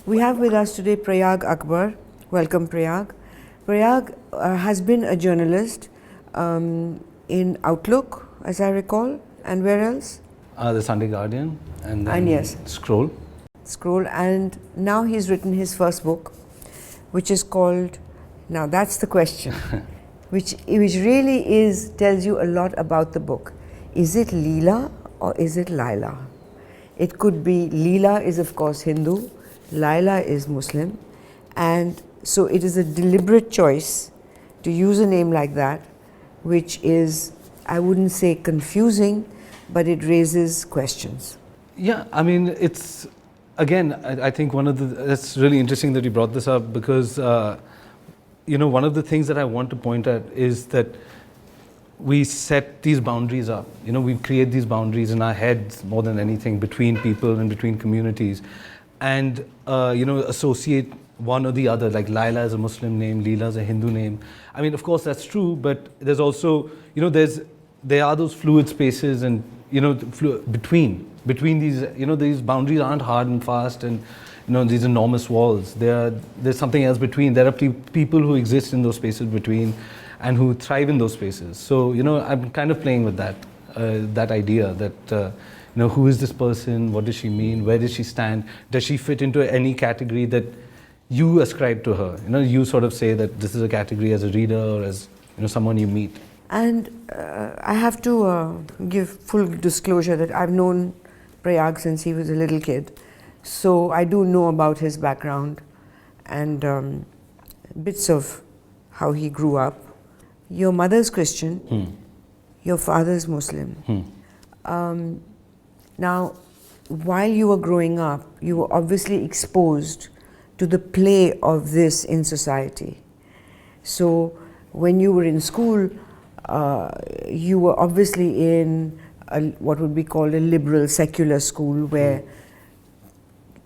We have with us today Prayaag Akbar. Welcome, Prayaag. Prayaag has been a journalist in Outlook, as I recall, and where else? The Sunday Guardian and yes, Scroll. Scroll, and now he's written his first book, which is called, now that's the question, which really tells you a lot about the book. Is it Leela or is it Leila? It could be, Leela is of course Hindu, Leila is Muslim, and so it is a deliberate choice to use a name like that, which is, I wouldn't say confusing, but it raises questions. Yeah, I mean, it's, again, I think that's really interesting that you brought this up because, one of the things that I want to point at is that we set these boundaries up. We create these boundaries in our heads more than anything between people and between communities, and associate one or the other. Like Leila is a Muslim name, Leela is a Hindu name. I mean, of course that's true, but there's also there are those fluid spaces and between these these boundaries aren't hard and fast and these enormous walls. There's something else between. There are people who exist in those spaces between and who thrive in those spaces. So, I'm kind of playing with that idea that, who is this person? What does she mean? Where does she stand? Does she fit into any category that you ascribe to her? You sort of say that this is a category as a reader or as, someone you meet. And I have to give full disclosure that I've known Prayaag since he was a little kid. So I do know about his background and bits of how he grew up. Your mother's Christian, your father's Muslim. Now, while you were growing up, you were obviously exposed to the play of this in society. So when you were in school, you were obviously in what would be called a liberal secular school where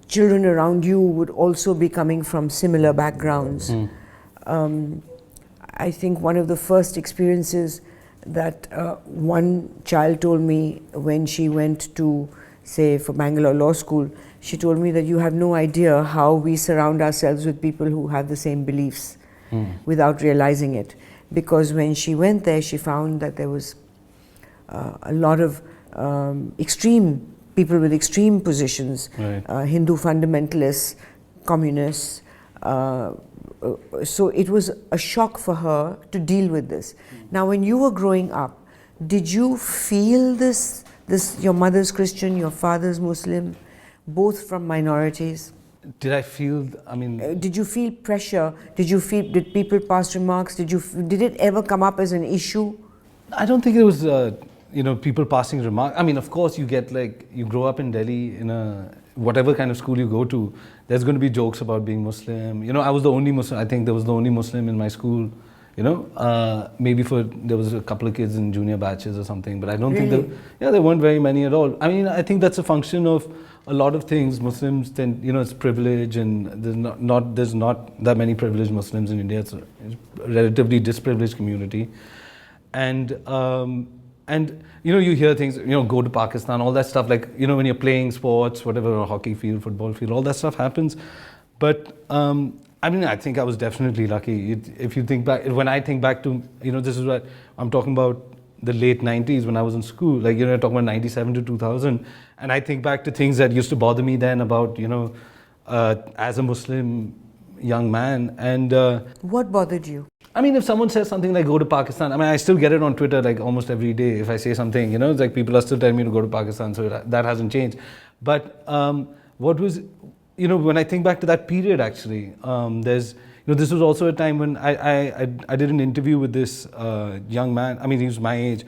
children around you would also be coming from similar backgrounds. I think one of the first experiences that one child told me when she went to, say, for Bangalore Law School, she told me that you have no idea how we surround ourselves with people who have the same beliefs without realizing it. Because when she went there, she found that there was a lot of people with extreme positions, right. Hindu fundamentalists, communists. So it was a shock for her to deal with this. Now, when you were growing up, did you feel this your mother's Christian, your father's Muslim, both from minorities? Did I feel, I mean... did you feel pressure? Did people pass remarks? Did it ever come up as an issue? I don't think it was, people passing remarks. I mean, of course, you grow up in Delhi in whatever kind of school you go to, there's going to be jokes about being Muslim. I was the only Muslim, I think there was the only Muslim in my school, maybe there was a couple of kids in junior batches or something, but I don't really? think there weren't very many at all. I mean, I think that's a function of a lot of things. Muslims tend, it's privilege, and there's not that many privileged Muslims in India. It's a relatively disprivileged community. And you hear things, go to Pakistan, all that stuff, like, when you're playing sports, whatever, hockey field, football field, all that stuff happens. But, I mean, I think I was definitely lucky. If you think back, when I think back to, this is what I'm talking about, the late 90s when I was in school, like, talking about 97 to 2000. And I think back to things that used to bother me then about, as a Muslim young man. And what bothered you? I mean, if someone says something like go to Pakistan, I mean, I still get it on Twitter like almost every day. If I say something, it's like people are still telling me to go to Pakistan, so that hasn't changed. But what was, when I think back to that period, actually, there's, this was also a time when I did an interview with this young man. I mean, he was my age,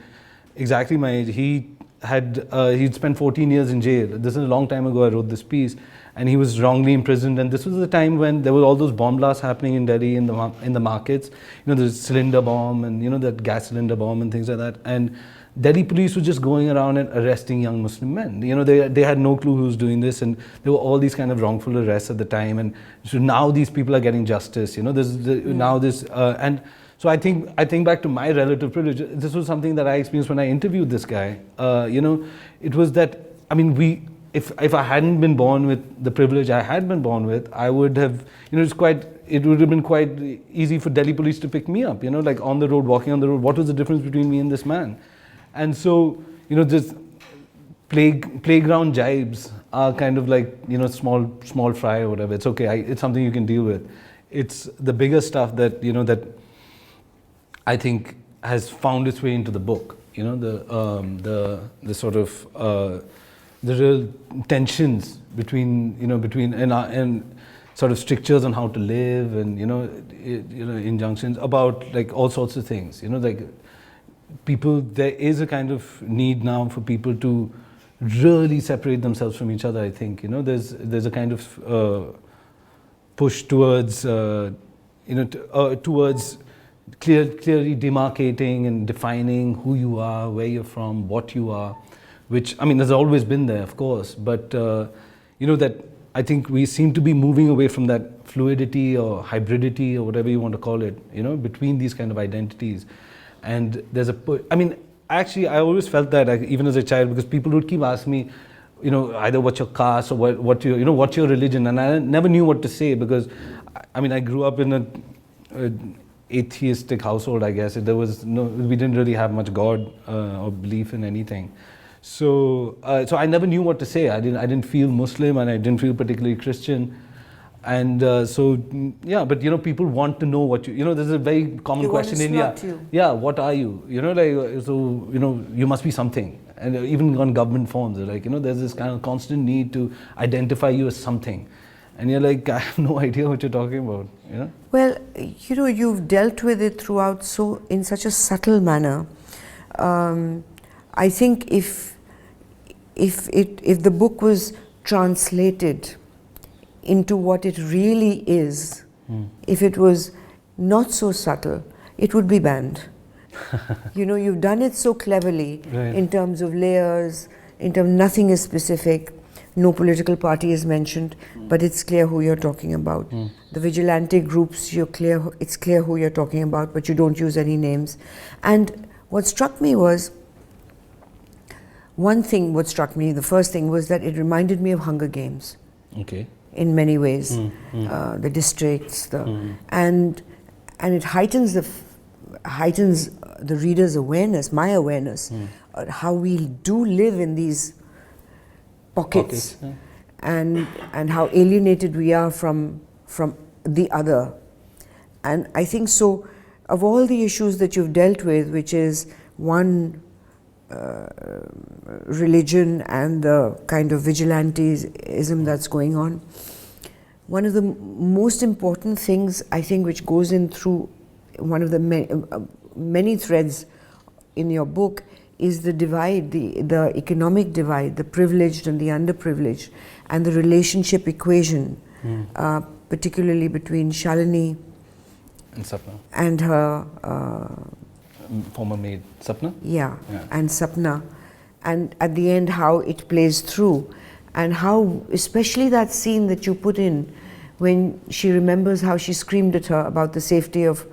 exactly my age. He'd spent 14 years in jail. This is a long time ago I wrote this piece. And he was wrongly imprisoned, and this was the time when there were all those bomb blasts happening in Delhi in the markets. The cylinder bomb and that gas cylinder bomb and things like that. And Delhi police were just going around and arresting young Muslim men. They had no clue who was doing this, and there were all these kind of wrongful arrests at the time. And so now these people are getting justice. Now this and so I think back to my relative privilege. This was something that I experienced when I interviewed this guy. It was that, I mean, if I hadn't been born with the privilege I had been born with, I would have, it would have been quite easy for Delhi police to pick me up, like on the road, walking on the road. What was the difference between me and this man? And so, this playground jibes are kind of like, small fry or whatever. It's okay. It's something you can deal with. It's the bigger stuff that, that I think has found its way into the book. The sort of the real tensions between and sort of strictures on how to live, and injunctions about like all sorts of things. Like people, there is a kind of need now for people to really separate themselves from each other. I think there's a kind of push towards towards clearly demarcating and defining who you are, where you're from, what you are, which, I mean, has always been there, of course, but that I think we seem to be moving away from that fluidity or hybridity or whatever you want to call it, between these kind of identities. And there's actually, I always felt that, even as a child, because people would keep asking me, either what's your caste or what's your religion, and I never knew what to say, because I grew up in a atheistic household, I guess. We didn't really have much God or belief in anything. So I never knew what to say. I didn't feel Muslim, and I didn't feel particularly Christian. And but people want to know what there's a very common question in India. Yeah, what are you? You must be something. And even on government forms, they're like, there's this kind of constant need to identify you as something. And you're like, I have no idea what you're talking about, Well, you've dealt with it throughout in such a subtle manner. I think if the book was translated into what it really is, if it was not so subtle, it would be banned. You've done it so cleverly, right, in terms of layers, in terms nothing is specific, no political party is mentioned, but it's clear who you're talking about. The vigilante groups, it's clear who you're talking about, but you don't use any names. And what struck me was, the first thing was that it reminded me of Hunger Games. Okay. In many ways, the districts, and it heightens the reader's awareness, my awareness, how we do live in these pockets, and how alienated we are from the other. And I think so, of all the issues that you've dealt with, which is one, religion and the kind of vigilantism that's going on, one of the most important things, I think, which goes in through one of the many threads in your book, is the divide, the economic divide, the privileged and the underprivileged, and the relationship equation, particularly between Shalini and Sapna, and her former maid Sapna, and Sapna, and at the end how it plays through, and how, especially that scene that you put in when she remembers how she screamed at her about the safety of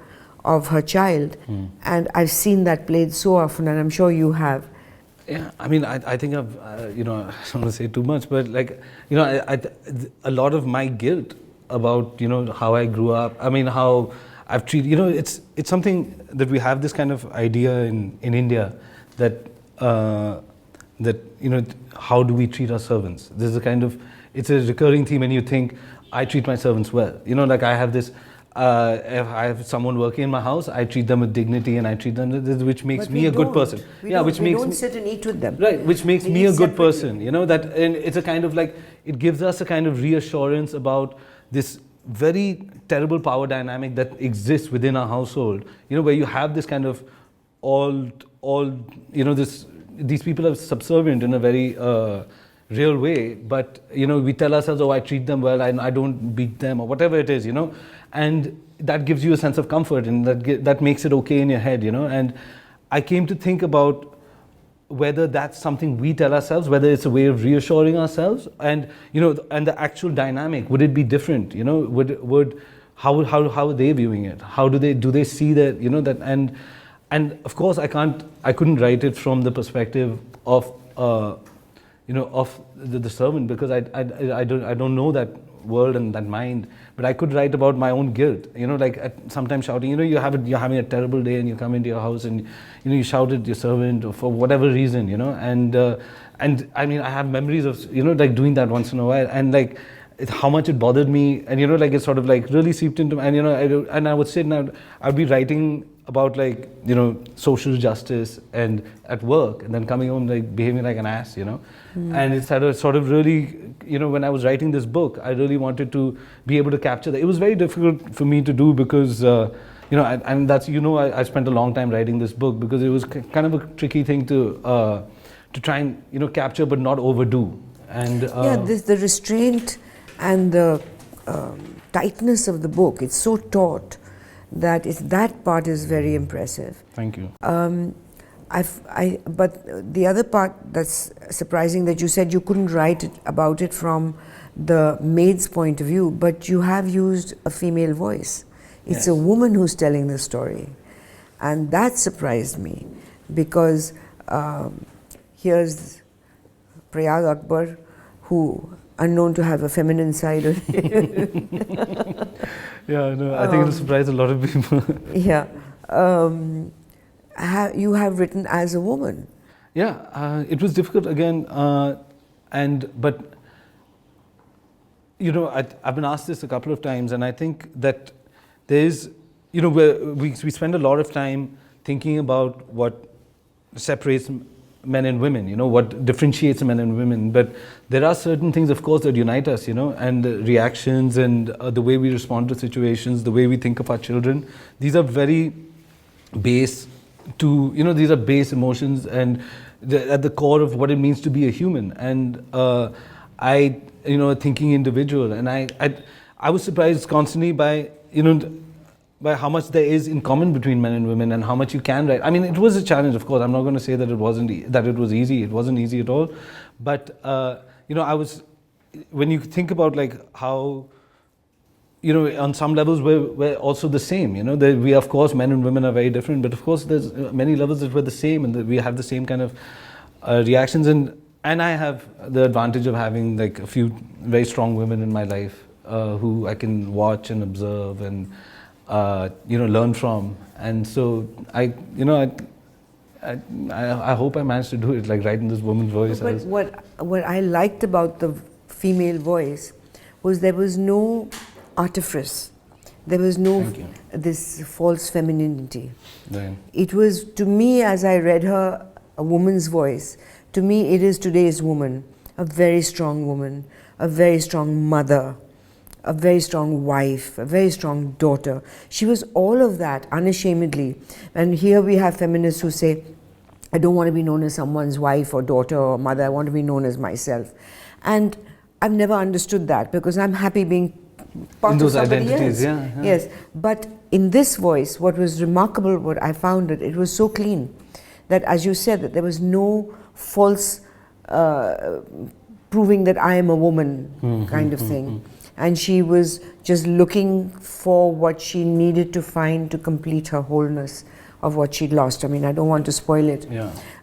her child, and I've seen that played so often, and I'm sure you have. Yeah, I think I've, I don't want to say too much, but a lot of my guilt about, how I grew up, how I've treated, it's something that we have this kind of idea in India that, how do we treat our servants? There's a kind of, it's a recurring theme, and you think, I treat my servants well. I have this, if I have someone working in my house, I treat them with dignity, and I treat them, which makes me a good person. We don't sit and eat with them. Right, which makes me a good person. And it's a kind of it gives us a kind of reassurance about this very terrible power dynamic that exists within our household. Where you have this kind of these people are subservient in a very real way, but we tell ourselves, I treat them well, and I don't beat them, or whatever it is, and that gives you a sense of comfort, and that makes it okay in your head, and I came to think about whether that's something we tell ourselves, whether it's a way of reassuring ourselves, and and the actual dynamic, would it be different? How are they viewing it? How do they see that, that, and of course I couldn't write it from the perspective of of the servant, because I don't know that world and that mind, but I could write about my own guilt, like sometimes shouting, you're having a terrible day and you come into your house and you shout at your servant or for whatever reason, and I mean, I have memories of like doing that once in a while, and like how much it bothered me, and like it sort of like really seeped into me, and I would sit and I'd be writing about like social justice and at work, and then coming home like behaving like an ass, and it's sort of really, when I was writing this book, I really wanted to be able to capture that. It was very difficult for me to do because and that's I spent a long time writing this book because it was kind of a tricky thing to try and capture but not overdo. And the restraint and the tightness of the book, it's so taut that that part is very impressive. Thank you. But the other part that's surprising, that you said you couldn't write about it from the maid's point of view, but you have used a female voice. It's a woman who's telling the story, and that surprised me, because here's Prayaag Akbar, who unknown to have a feminine side. Yeah, no, I think it'll surprise a lot of people. Yeah. You have written as a woman. Yeah, it was difficult again, but I've been asked this a couple of times, and I think that there's, we spend a lot of time thinking about what separates men and women, what differentiates men and women, but there are certain things, of course, that unite us, and the reactions and the way we respond to situations, the way we think of our children. These are very base these are base emotions, and at the core of what it means to be a human. And thinking individual, and I was surprised constantly by how much there is in common between men and women, and how much you can write. I mean, it was a challenge, of course. I'm not going to say that it was easy. It wasn't easy at all. But when you think about like how, on some levels we're also the same. We, of course, men and women are very different, but of course there's many levels that we're the same, and that we have the same kind of reactions. And I have the advantage of having like a few very strong women in my life who I can watch and observe and learn from. And so I hope I managed to do it, like write in this woman's voice. But what I liked about the female voice was there was no artifice. There was no this false femininity. Right. It was, to me, as I read her, a woman's voice, to me it is today's woman, a very strong woman, a very strong mother, a very strong wife, a very strong daughter. She was all of that unashamedly. And here we have feminists who say, I don't want to be known as someone's wife or daughter or mother, I want to be known as myself. And I've never understood that, because I'm happy being part in those of somebody identities, else. yeah. Yes, but in this voice, what was remarkable, what I found, that it was so clean, that, as you said, that there was no false proving that I am a woman kind of thing. And she was just looking for what she needed to find to complete her wholeness of what she'd lost. I mean, I don't want to spoil it,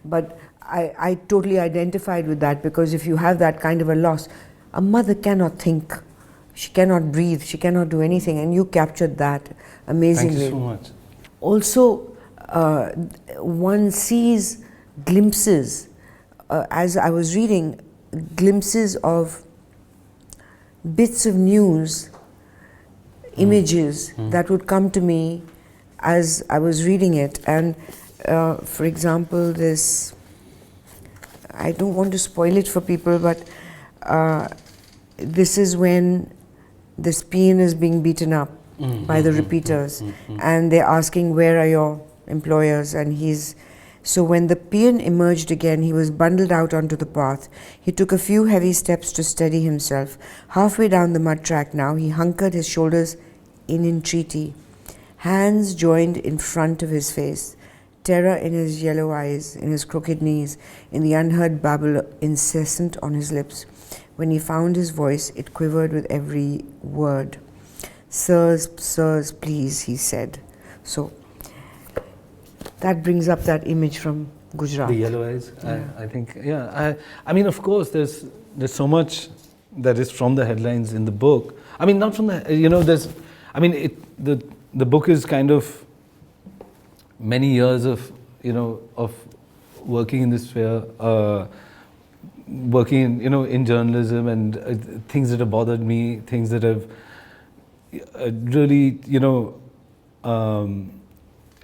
but I totally identified with that, because if you have that kind of a loss, a mother cannot think, she cannot breathe, she cannot do anything, and you captured that amazingly. Thank you so much. Also, one sees glimpses, as I was reading, glimpses of bits of news, images that would come to me as I was reading it. And for example, this, I don't want to spoil it for people, but this is when this peon is being beaten up by the repeaters, and they're asking, where are your employers? And so when the peon emerged again, he was bundled out onto the path. He took a few heavy steps to steady himself. Halfway down the mud track now, he hunkered his shoulders in entreaty, hands joined in front of his face, terror in his yellow eyes, in his crooked knees, in the unheard babble incessant on his lips. When he found his voice, it quivered with every word. Sirs, please, he said. So that brings up that image from Gujarat. The yellow eyes, Yeah. I think, yeah. I mean, of course, there's so much that is from the headlines in the book. I mean, not from the, I mean, the book is kind of many years of, of working in this sphere, working in, in journalism and things that have bothered me, things that have really,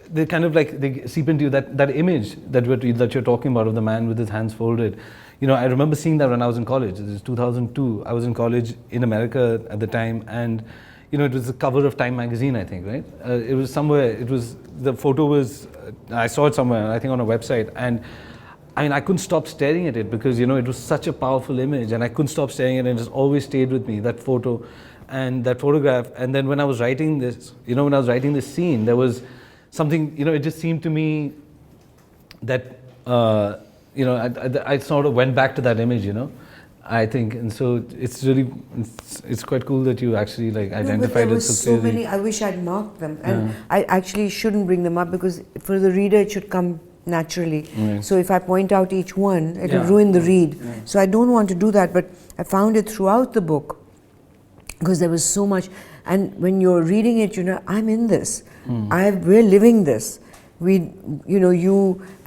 they kind of like, they seep into you, that image that you're talking about of the man with his hands folded. I remember seeing that when I was in college. This is 2002. I was in college in America at the time, and it was the cover of Time magazine, I think, right? It was somewhere, the photo was, I saw it somewhere, I think on a website, and I mean, I couldn't stop staring at it because, it was such a powerful image, and I couldn't stop staring at it, and it just always stayed with me, that photo and that photograph. And then when I was writing this, when I was writing this scene, there was something, it just seemed to me that, I sort of went back to that image, I think. And so it's really, it's quite cool that you actually like identified it so clearly. So many, I wish I'd marked them. And I actually shouldn't bring them up because for the reader it should come naturally. Right. So if I point out each one, it will ruin the read. So I don't want to do that, but I found it throughout the book because there was so much. And when you're reading it, I'm in this. We're living this.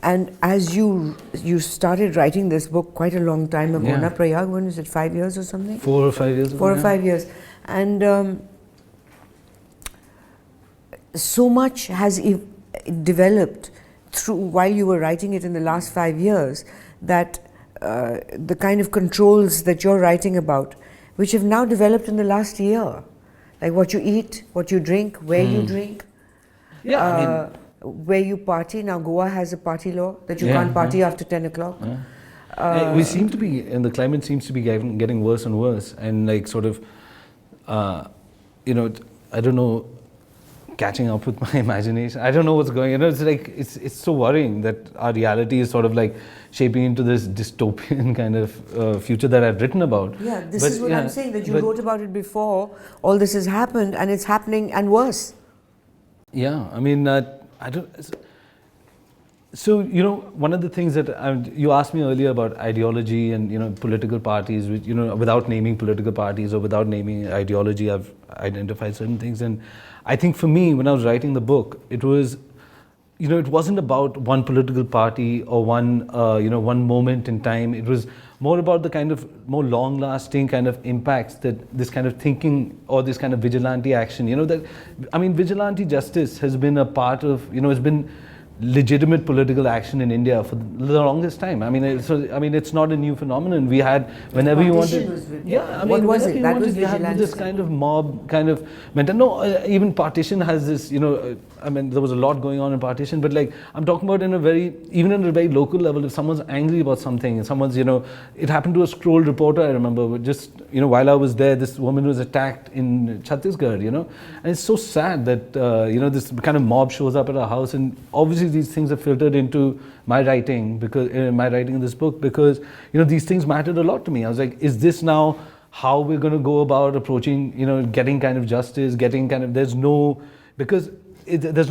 And as you started writing this book quite a long time ago, na Prayaag, when is it, 5 years or something? 4 or 5 years ago. 4 or 5 years. And so much has developed while you were writing it in the last 5 years, that the kind of controls that you're writing about, which have now developed in the last year, like what you eat, what you drink, where you drink, where you party. Now Goa has a party law that you can't party after 10 o'clock. We seem to be, and the climate seems to be getting worse and worse, and like sort of, I don't know, catching up with my imagination. I don't know what's going on. It's like, it's so worrying that our reality is sort of like shaping into this dystopian kind of future that I've written about. Yeah, this is what I'm saying, that you wrote about it before all this has happened, and it's happening and worse. Yeah, I mean, I don't. So, one of the things that you asked me earlier about ideology and, political parties, which, without naming political parties or without naming ideology, I've identified certain things. And I think for me, when I was writing the book, it was, it wasn't about one political party or one, one moment in time. It was more about the kind of more long-lasting kind of impacts that this kind of thinking or this kind of vigilante action, vigilante justice has been a part of, has been legitimate political action in India for the longest time. I mean, it's not a new phenomenon. We had, whenever you wanted, what was it? That was you had this kind of mob kind of mental. No, even partition has this. There was a lot going on in partition, but like I'm talking about even in a very local level. If someone's angry about something, someone's, it happened to a scroll reporter. I remember just while I was there, this woman was attacked in Chhattisgarh. And it's so sad that this kind of mob shows up at our house, and obviously these things have filtered into my writing in this book because these things mattered a lot to me. I was like, is this now how we're going to go about approaching getting kind of justice, there's no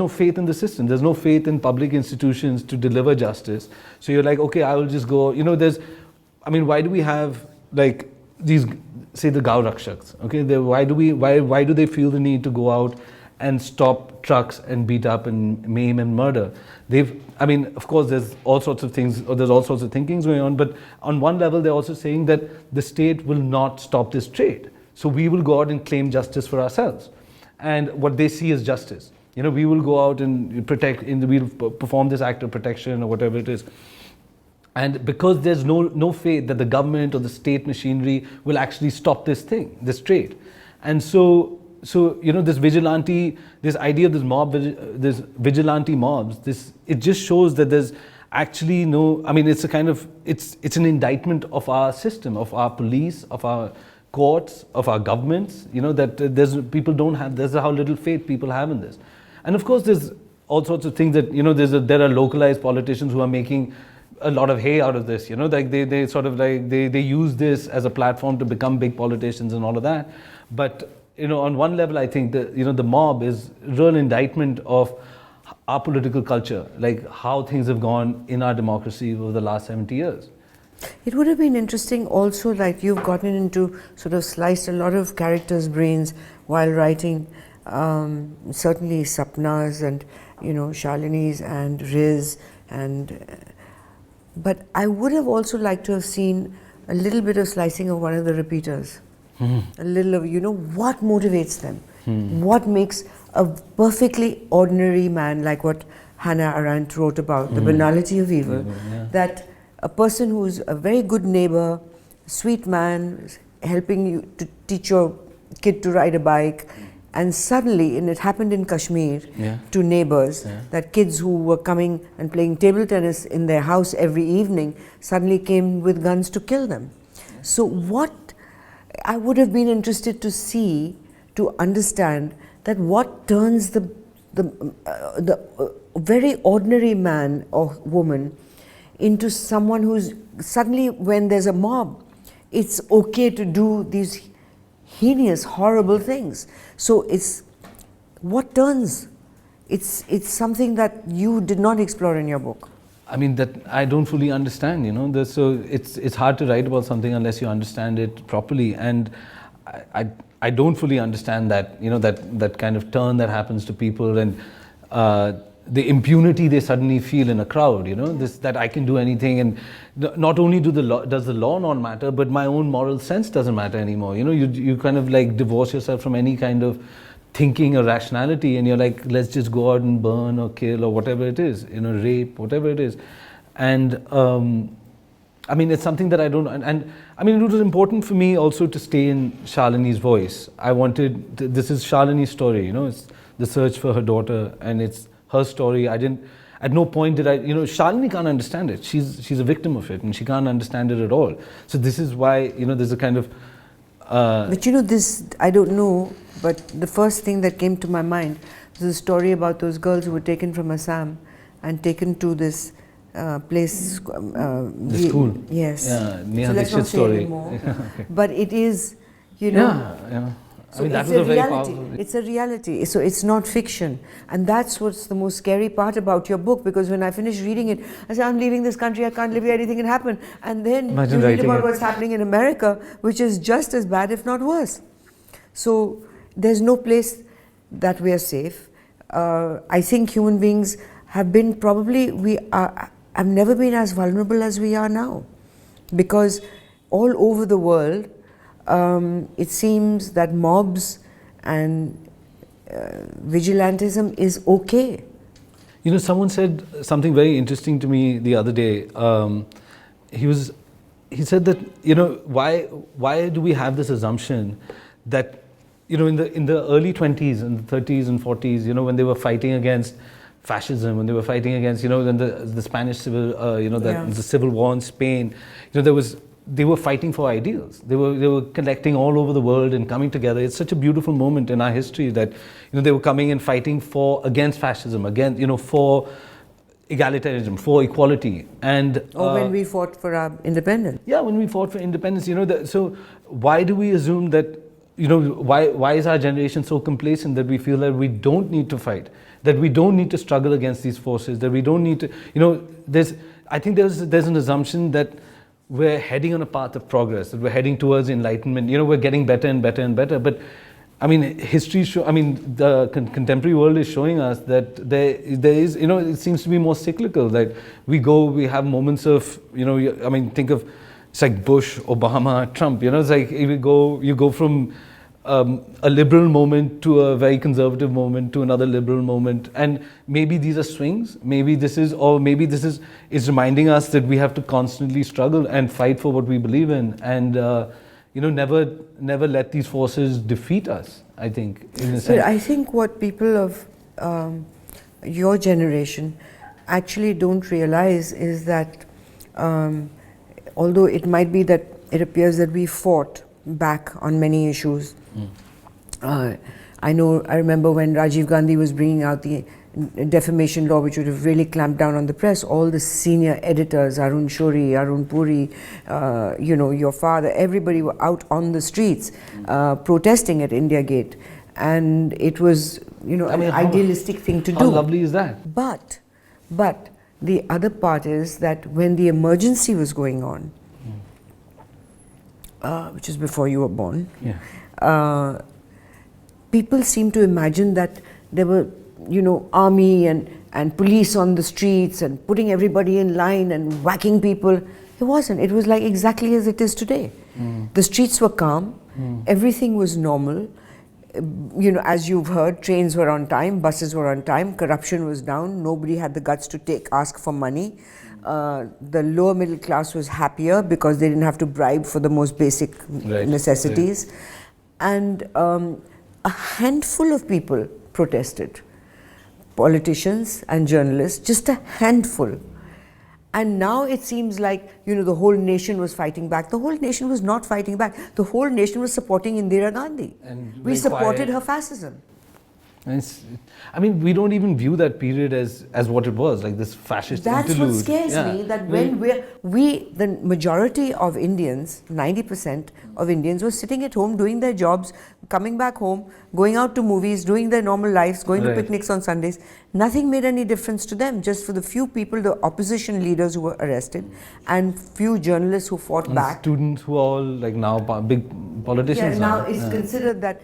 faith in the system, there's no faith in public institutions to deliver justice. So you're like, okay, I will just go, why do we have like these, say, the Gau Rakshaks, okay, why do they feel the need to go out and stop trucks and beat up and maim and murder? Of course, there's all sorts of things, or there's all sorts of thinkings going on, but on one level, they're also saying that the state will not stop this trade. So we will go out and claim justice for ourselves. And what they see as justice. We will go out and we'll perform this act of protection or whatever it is. And because there's no faith that the government or the state machinery will actually stop this trade. And so this vigilante, this idea of this mob, this vigilante mobs, it just shows that there's actually it's a kind of, it's an indictment of our system, of our police, of our courts, of our governments, that there's how little faith people have in this. And of course there's all sorts of things that, there are localized politicians who are making a lot of hay out of this, like they sort of like, they use this as a platform to become big politicians and all of that. But on one level, I think that the mob is real indictment of our political culture, like how things have gone in our democracy over the last 70 years. It would have been interesting also, like you've gotten into sort of sliced a lot of characters' brains while writing, certainly Sapna's and, you know, Shalini's and Riz, and but I would have also liked to have seen a little bit of slicing of one of the repeaters. A little of, you know, what motivates them, what makes a perfectly ordinary man, like what Hannah Arendt wrote about, the banality of evil, that a person who's a very good neighbor, sweet man, helping you to teach your kid to ride a bike, and suddenly, and it happened in Kashmir to neighbors, that kids who were coming and playing table tennis in their house every evening suddenly came with guns to kill them. So what I would have been interested to see, to understand that what turns the very ordinary man or woman into someone who's suddenly, when there's a mob, it's okay to do these heinous, horrible things. So it's what turns. It's something that you did not explore in your book. I mean, that I don't fully understand, you know. So it's hard to write about something unless you understand it properly, and I don't fully understand that, you know, that kind of turn that happens to people, and the impunity they suddenly feel in a crowd, you know, that I can do anything, and not only does the law not matter, but my own moral sense doesn't matter anymore. You know, you kind of like divorce yourself from any kind of thinking or rationality, and you're like, let's just go out and burn or kill or whatever it is, you know, rape, whatever it is. And I mean, it's something that I don't, and I mean, it was important for me also to stay in Shalini's voice. I wanted, this is Shalini's story, you know, it's the search for her daughter, and it's her story. At no point did I, you know, Shalini can't understand it. She's a victim of it, and she can't understand it at all. So this is why, you know, there's a kind of but you know, this, I don't know, but the first thing that came to my mind was a story about those girls who were taken from Assam and taken to this place. the school. Yes. Yeah, so let's not say anymore. Okay. But it is, you know. Yeah. So I mean, that it's was a very reality. powerful. It's a reality. So it's not fiction. And that's what's the most scary part about your book, because when I finished reading it, I said, I'm leaving this country, I can't live here, anything can happen. And then Imagine you read about it. what's happening in America, which is just as bad, if not worse. So there's no place that we are safe. I think human beings have been have never been as vulnerable as we are now. Because all over the world, it seems that mobs and vigilantism is okay. You know, someone said something very interesting to me the other day. He said that, you know, why do we have this assumption that, you know, in the early 20s and the 30s and 40s, you know, when they were fighting against fascism, when they were fighting against, you know, then the Spanish civil, the civil war in Spain, you know, they were fighting for ideals. They were collecting all over the world and coming together. It's such a beautiful moment in our history that, you know, they were coming and fighting against fascism, against, you know, for egalitarianism, for equality. And or when we fought for our independence. Yeah, when we fought for independence, you know, so why do we assume that, you know, why is our generation so complacent that we feel that we don't need to fight, that we don't need to struggle against these forces, that we don't need to, you know, I think there's an assumption that we're heading on a path of progress, that we're heading towards enlightenment, you know, we're getting better and better and better. But I mean, the contemporary world is showing us that there is, you know, it seems to be more cyclical, that we have moments of, you know, I mean, think of, it's like Bush, Obama, Trump, you know, it's like you go from a liberal moment to a very conservative moment to another liberal moment, and maybe these are swings, maybe this is reminding us that we have to constantly struggle and fight for what we believe in, and you know, never let these forces defeat us, I think, in a sense. But I think what people of your generation actually don't realize is that although it might be that it appears that we fought back on many issues. I remember when Rajiv Gandhi was bringing out the defamation law, which would have really clamped down on the press, all the senior editors, Arun Shori, Arun Puri, you know, your father, everybody were out on the streets protesting at India Gate. And it was an idealistic thing to do. How lovely is that? But the other part is that when the emergency was going on, which is before you were born, people seem to imagine that there were, army and police on the streets and putting everybody in line and whacking people. It wasn't. It was like exactly as it is today. The streets were calm. Everything was normal. As you've heard, trains were on time, buses were on time, corruption was down, nobody had the guts to ask for money. The lower middle class was happier because they didn't have to bribe for the most basic necessities. And a handful of people protested, politicians and journalists, just a handful. And now it seems like, the whole nation was fighting back. The whole nation was not fighting back. The whole nation was supporting Indira Gandhi. And we supported her fascism. We don't even view that period as what it was, like this fascist interlude. That's what scares me, that when the majority of Indians, 90% of Indians were sitting at home doing their jobs, coming back home, going out to movies, doing their normal lives, going to picnics on Sundays. Nothing made any difference to them, just for the few people, the opposition leaders who were arrested and few journalists who fought back. Students who are all like now big politicians. Now it's considered that,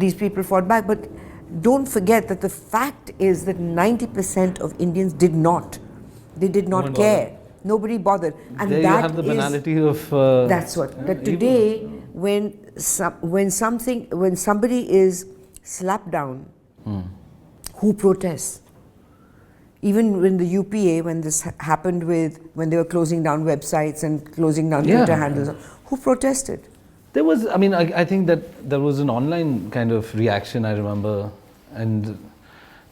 these people fought back, but don't forget that the fact is that 90% of Indians did not. They did not care. Nobody bothered. And there that you have the banality of... that's what. That today, when somebody is slapped down, who protests? Even when the UPA, when this happened when they were closing down websites and closing down Twitter handles, who protested? There was, I think that there was an online kind of reaction, I remember, and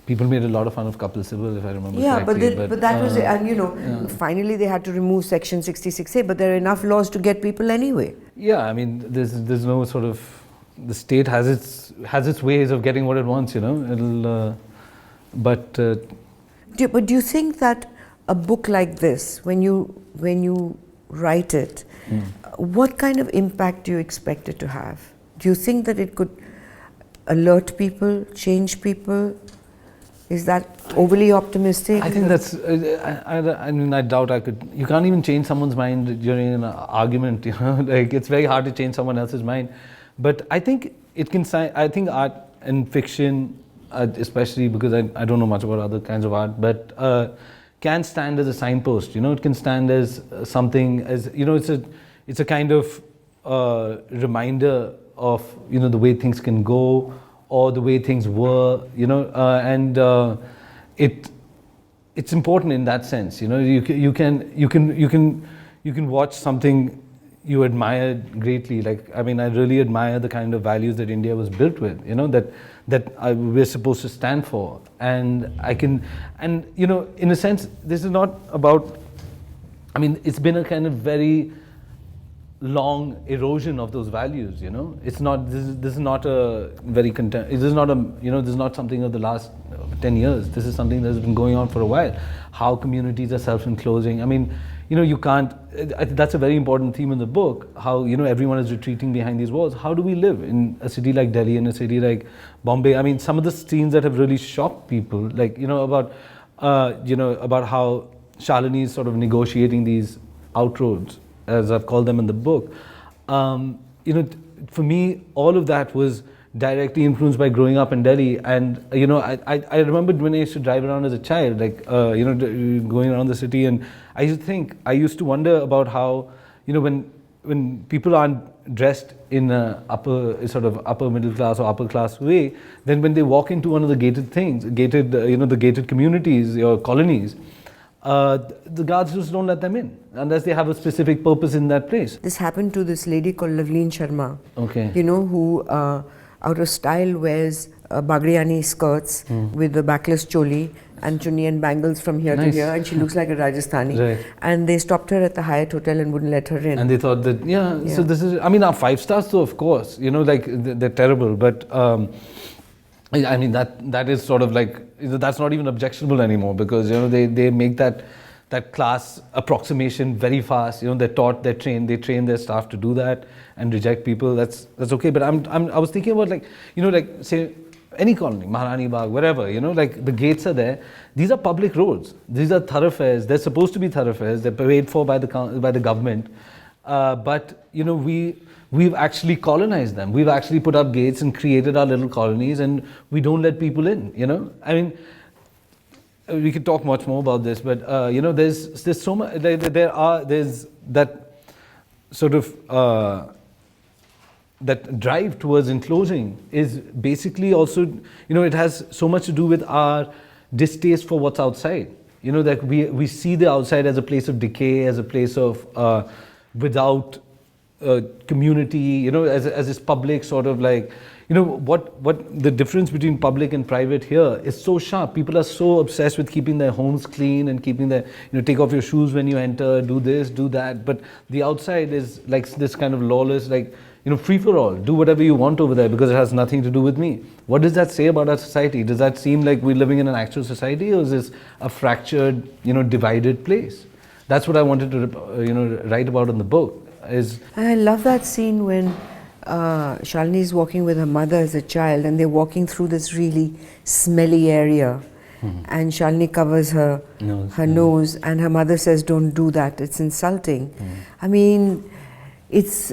people made a lot of fun of Kapil Sibal, if I remember correctly. But that was it. And finally they had to remove Section 66A, but there are enough laws to get people anyway. Yeah, there's no sort of, the state has its ways of getting what it wants, it'll, but do you think that a book like this, when you write it, what kind of impact do you expect it to have? Do you think that it could alert people, change people? Is that overly optimistic? I think that's, I doubt I could. You can't even change someone's mind during an argument, like it's very hard to change someone else's mind. But I think it can, I think art and fiction, especially because I don't know much about other kinds of art, but can stand as a signpost, it can stand as something, as, it's a kind of reminder of, the way things can go or the way things were, and it's important in that sense, you can watch something you admire greatly, like, I really admire the kind of values that India was built with, that we're supposed to stand for, and in a sense, this is not about, it's been a kind of very long erosion of those values, it's not, this is not a very this is not something of the last 10 years, this is something that's been going on for a while, how communities are self-enclosing, you can't, that's a very important theme in the book, how, everyone is retreating behind these walls. How do we live in a city like Delhi, in a city like Bombay? Some of the scenes that have really shocked people, like, about how Shalini is sort of negotiating these outroads, as I've called them in the book. For me, all of that was directly influenced by growing up in Delhi, and I remembered when I used to drive around as a child, like going around the city, and I used to wonder about how when people aren't dressed in a upper middle class or upper class way, then when they walk into one of the gated the gated communities or colonies, the guards just don't let them in unless they have a specific purpose in that place. This happened to this lady called Lavleen Sharma, okay, who out of style wears Bagriani skirts with the backless choli and chunni and bangles from here to here, and she looks like a Rajasthani. Right. And they stopped her at the Hyatt Hotel and wouldn't let her in. And they thought that, so this is, our 5 stars though, of course, like they're terrible, but that is sort of like, that's not even objectionable anymore, because they make that class approximation very fast. They're taught, they're trained, they train their staff to do that and reject people. That's okay. But I was thinking about, like, say any colony, Maharani Bagh, wherever, like the gates are there. These are public roads. These are thoroughfares. They're supposed to be thoroughfares. They're paid for by the government. But we've actually colonized them. We've actually put up gates and created our little colonies, and we don't let people in. I mean, we could talk much more about this, but there's so much. There's that sort of. That drive towards enclosing is basically also, it has so much to do with our distaste for what's outside. That we see the outside as a place of decay, as a place of without community, as this public sort of like, what the difference between public and private here is so sharp. People are so obsessed with keeping their homes clean and keeping their, take off your shoes when you enter, do this, do that. But the outside is like this kind of lawless, like, free for all, do whatever you want over there because it has nothing to do with me. What does that say about our society? Does that seem like we're living in an actual society, or is this a fractured, divided place? That's what I wanted to, write about in the book. I love that scene when Shalini is walking with her mother as a child, and they're walking through this really smelly area. Mm-hmm. And Shalini covers her nose, and her mother says, "Don't do that, it's insulting." Mm-hmm. I mean, it's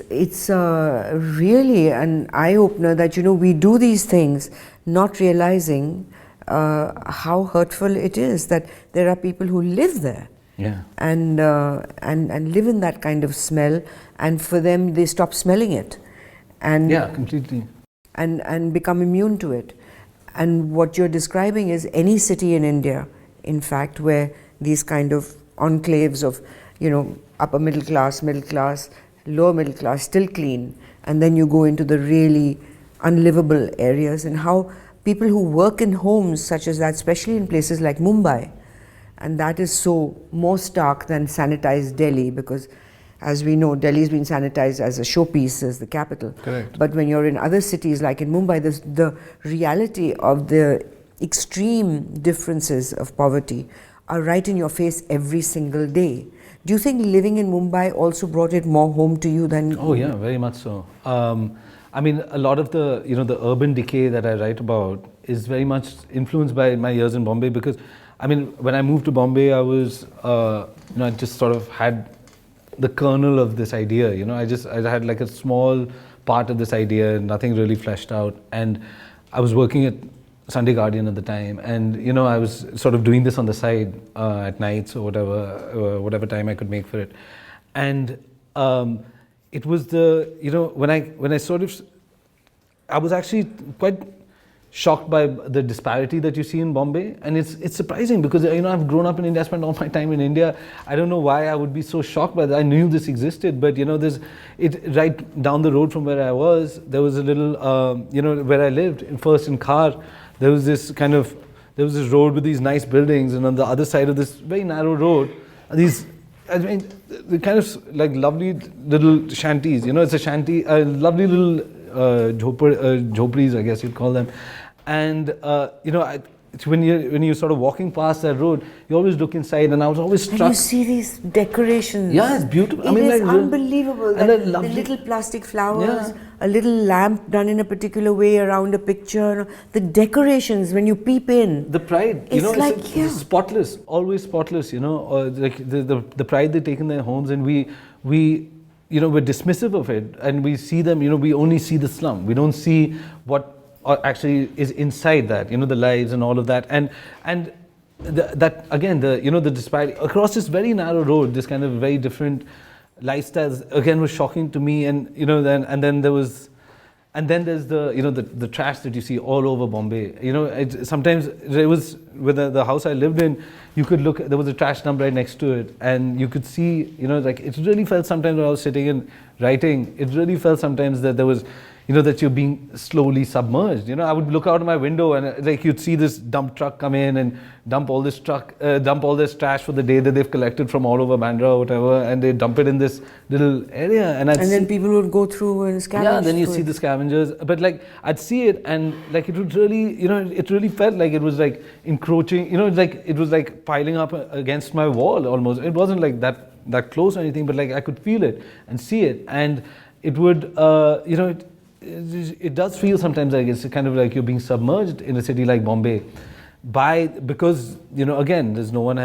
really an eye-opener that, we do these things not realizing how hurtful it is that there are people who live there. Yeah. And live in that kind of smell, and for them they stop smelling it, and yeah, completely, and become immune to it. And what you're describing is any city in India, in fact, where these kind of enclaves of, upper middle class, lower middle class, still clean, and then you go into the really unlivable areas, and how people who work in homes such as that, especially in places like Mumbai. And that is so more stark than sanitized Delhi, because as we know, Delhi has been sanitized as a showpiece, as the capital. Correct. But when you're in other cities like in Mumbai, the reality of the extreme differences of poverty are right in your face every single day. Do you think living in Mumbai also brought it more home to you than... Oh yeah, very much so. I mean, a lot of the, the urban decay that I write about is very much influenced by my years in Bombay, because I mean, when I moved to Bombay, I was, I just sort of had the kernel of this idea, I had like a small part of this idea, nothing really fleshed out. And I was working at Sunday Guardian at the time, and, I was sort of doing this on the side at nights or whatever time I could make for it. And it was when I sort of, I was actually quite shocked by the disparity that you see in Bombay, and it's surprising because I've grown up in India, spent all my time in India. I don't know why I would be so shocked by that. I knew this existed, but there's right down the road from where I was, there was a little where I lived first in Khar, there was this road with these nice buildings, and on the other side of this very narrow road the kind of like lovely little shanties. It's a shanty, lovely little jhopris, I guess you'd call them. And when you're sort of walking past that road, you always look inside, and I was always struck. And you see these decorations. Yeah, it's beautiful. It is unbelievable. And the little plastic flowers, a little lamp done in a particular way around a picture. The decorations, when you peep in. The pride, it's spotless, always spotless. Like the pride they take in their homes, and we're dismissive of it, and we see them, we only see the slum. We don't see what actually is inside that, the lives and all of that. And that again, the disparity across this very narrow road, this kind of very different lifestyles again was shocking to me. And then there's the trash that you see all over Bombay. Sometimes there was with the house I lived in, you could look, there was a trash dump right next to it, and you could see, like it really felt sometimes when I was sitting and writing, it really felt sometimes that there was, that you're being slowly submerged. I would look out of my window, and like you'd see this dump truck come in and dump all this trash for the day that they've collected from all over Bandra or whatever, and they dump it in this little area. And then people would go through and scavenge. Yeah, then you see the scavengers. But like I'd see it, and like it would really, it really felt like it was like encroaching. Like it was like piling up against my wall almost. It wasn't like that close or anything, but like I could feel it and see it, and it would, it does feel sometimes like it's kind of like you're being submerged in a city like Bombay because again there's no one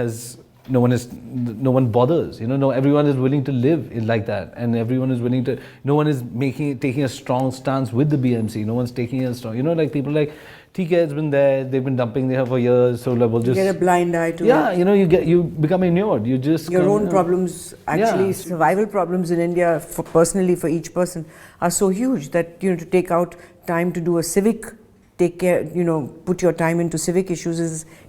bothers, no, everyone is willing to live like that, and everyone is willing to, no one is taking a strong stance with the BMC, no one's taking a strong, like people like TK has been there, they've been dumping there for years, so like we'll just get a blind eye to it. You become inured, you just your own problems, actually survival problems in India personally for each person are so huge that to take out time to do a civic, take care, put your time into civic issues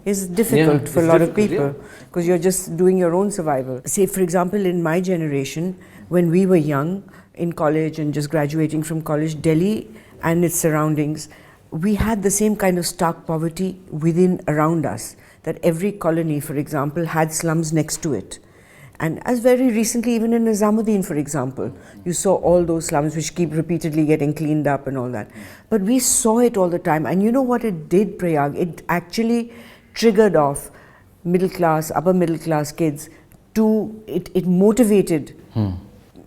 is difficult for a lot of people because you're just doing your own survival. Say for example in my generation, when we were young in college and just graduating from college, Delhi and its surroundings, we had the same kind of stark poverty around us, that every colony, for example, had slums next to it. And as very recently, even in Nizamuddin, for example, you saw all those slums which keep repeatedly getting cleaned up and all that. But we saw it all the time. And you know what it did, Prayaag? It actually triggered off middle class, upper middle class kids it motivated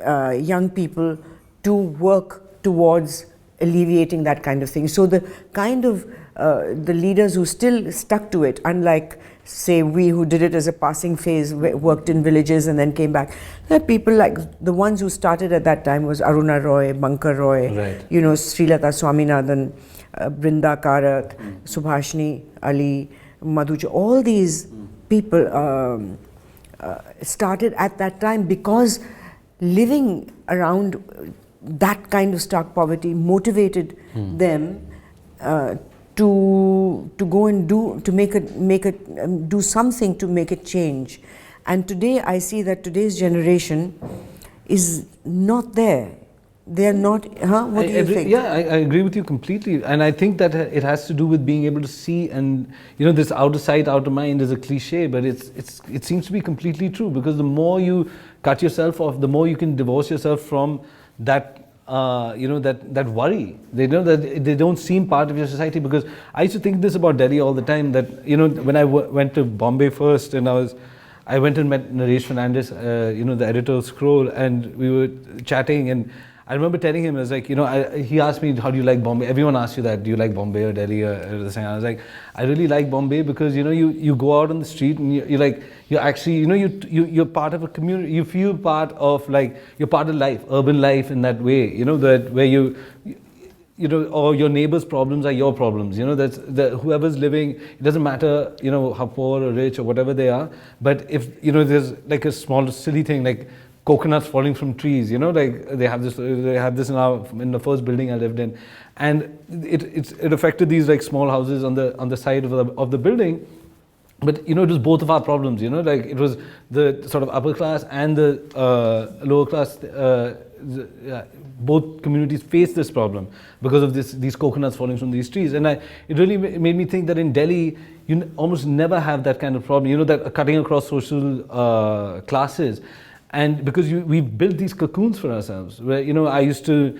young people to work towards alleviating that kind of thing. So the kind of the leaders who still stuck to it, unlike say we who did it as a passing phase, worked in villages and then came back, there are people like the ones who started at that time was Aruna Roy, Bankar Roy, right. Srilata Swaminathan, Brinda Karat, Subhashini Ali, Madhu Trehan, all these people started at that time because living around that kind of stark poverty motivated them to go and do something to make it change. And today I see that today's generation is not there. They are not. What do you think? Yeah, I agree with you completely, and I think that it has to do with being able to see, and this out of sight, out of mind is a cliche, but it seems to be completely true, because the more you cut yourself off, the more you can divorce yourself from that. That worry. They know that they don't seem part of your society. Because I used to think this about Delhi all the time, that when I went to Bombay first, and I went and met Naresh Fernandez, the editor of Scroll, and we were chatting, and I remember telling him, I was like, he asked me, how do you like Bombay? Everyone asks you that, do you like Bombay or Delhi or the same? I was like, I really like Bombay because, you go out on the street and you're actually, you're part of a community, you feel part of you're part of life, urban life in that way, that where or your neighbor's problems are your problems, that's whoever's living, it doesn't matter, how poor or rich or whatever they are, but if, there's like a small silly thing like coconuts falling from trees, they have this in the first building I lived in, and it affected these small houses on the side of the building, but it was both of our problems, it was the sort of upper class and the lower class. Both communities face this problem because of these coconuts falling from these trees, and it really made me think that in Delhi you almost never have that kind of problem, that cutting across social classes. And because we've built these cocoons for ourselves, where I used to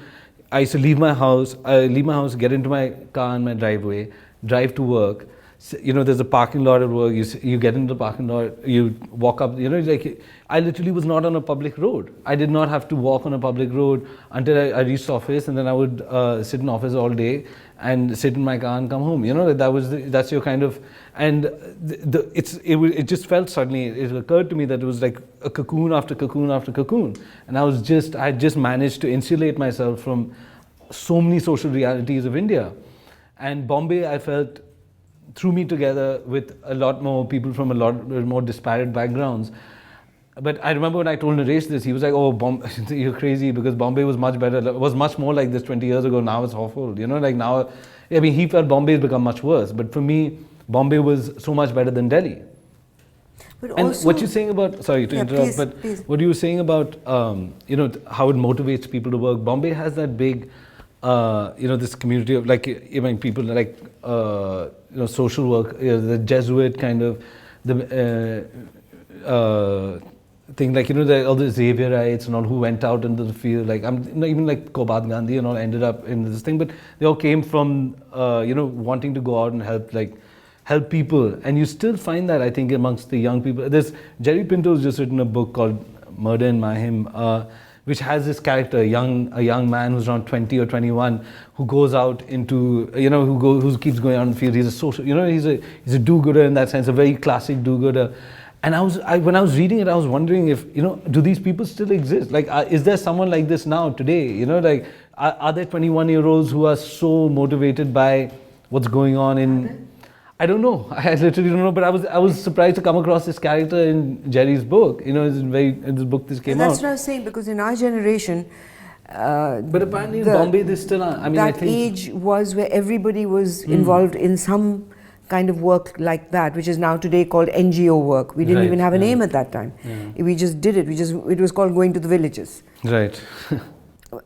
leave my house, get into my car in my driveway, drive to work. There's a parking lot at work. You get into the parking lot, you walk up. I literally was not on a public road. I did not have to walk on a public road until I reached office, and then I would sit in office all day and sit in my car and come home. That's your kind of. And it just felt suddenly, it occurred to me that it was like a cocoon after cocoon after cocoon. And I had just managed to insulate myself from so many social realities of India. And Bombay, I felt, threw me together with a lot more people from a lot more disparate backgrounds. But I remember when I told Naresh this, he was like, "Oh, you're crazy, because Bombay was much better. It was much more like this 20 years ago. Now it's awful. Now, I mean, he felt Bombay has become much worse. But for me, Bombay was so much better than Delhi." But and also, what you're saying about, sorry to interrupt, please. What you were saying about, how it motivates people to work. Bombay has that big, this community of people like, social work, the Jesuit kind of, the thing, all the Xavierites and all who went out into the field, even Kobat Gandhi and all ended up in this thing, but they all came from, wanting to go out and help people. And you still find that, I think, amongst the young people. Jerry Pinto's just written a book called Murder in Mahim, which has this character, a young man who's around 20 or 21, who goes out into, who keeps going out in the field. He's a social, he's a do-gooder in that sense, a very classic do-gooder. And when I was reading it, I was wondering if, do these people still exist? Like, is there someone like this now today? Are there 21-year-olds who are so motivated by what's going on in? I don't know. I literally don't know. But I was surprised to come across this character in Jerry's book. In this book this came out. That's what I was saying, because in our generation. But apparently in Bombay they still are. I mean, that age was where everybody was involved in some kind of work like that, which is now today called NGO work. We didn't even have a name at that time. Yeah. We just did it. It was called going to the villages. Right.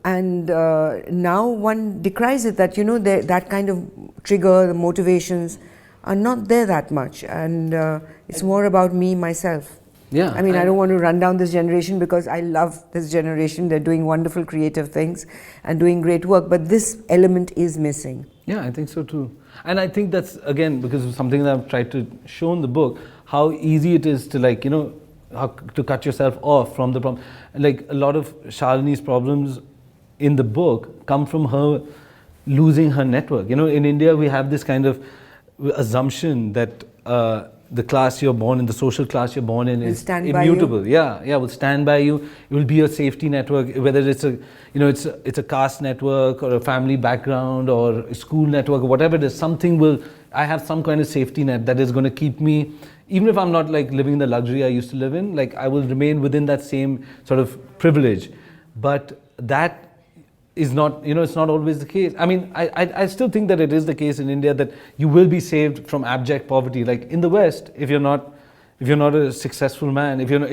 And now one decries it, that that kind of trigger, the motivations are not there that much, and it's more about me, myself. Yeah. I mean, I don't want to run down this generation, because I love this generation. They're doing wonderful creative things and doing great work, but this element is missing. Yeah, I think so too. And I think that's, again, because of something that I've tried to show in the book, how easy it is to to cut yourself off from the problem. Like, a lot of Shalini's problems in the book come from her losing her network. In India we have this kind of assumption that the class you're born in, the social class you're born in, is immutable. Yeah, will stand by you. It will be a safety network, whether it's a caste network or a family background or a school network or whatever it is. I have some kind of safety net that is going to keep me, even if I'm not living the luxury I used to live in. I will remain within that same sort of privilege. But that is not, it's not always the case. I mean, I still think that it is the case in India that you will be saved from abject poverty. Like in the West, if you're not a successful man, if you're not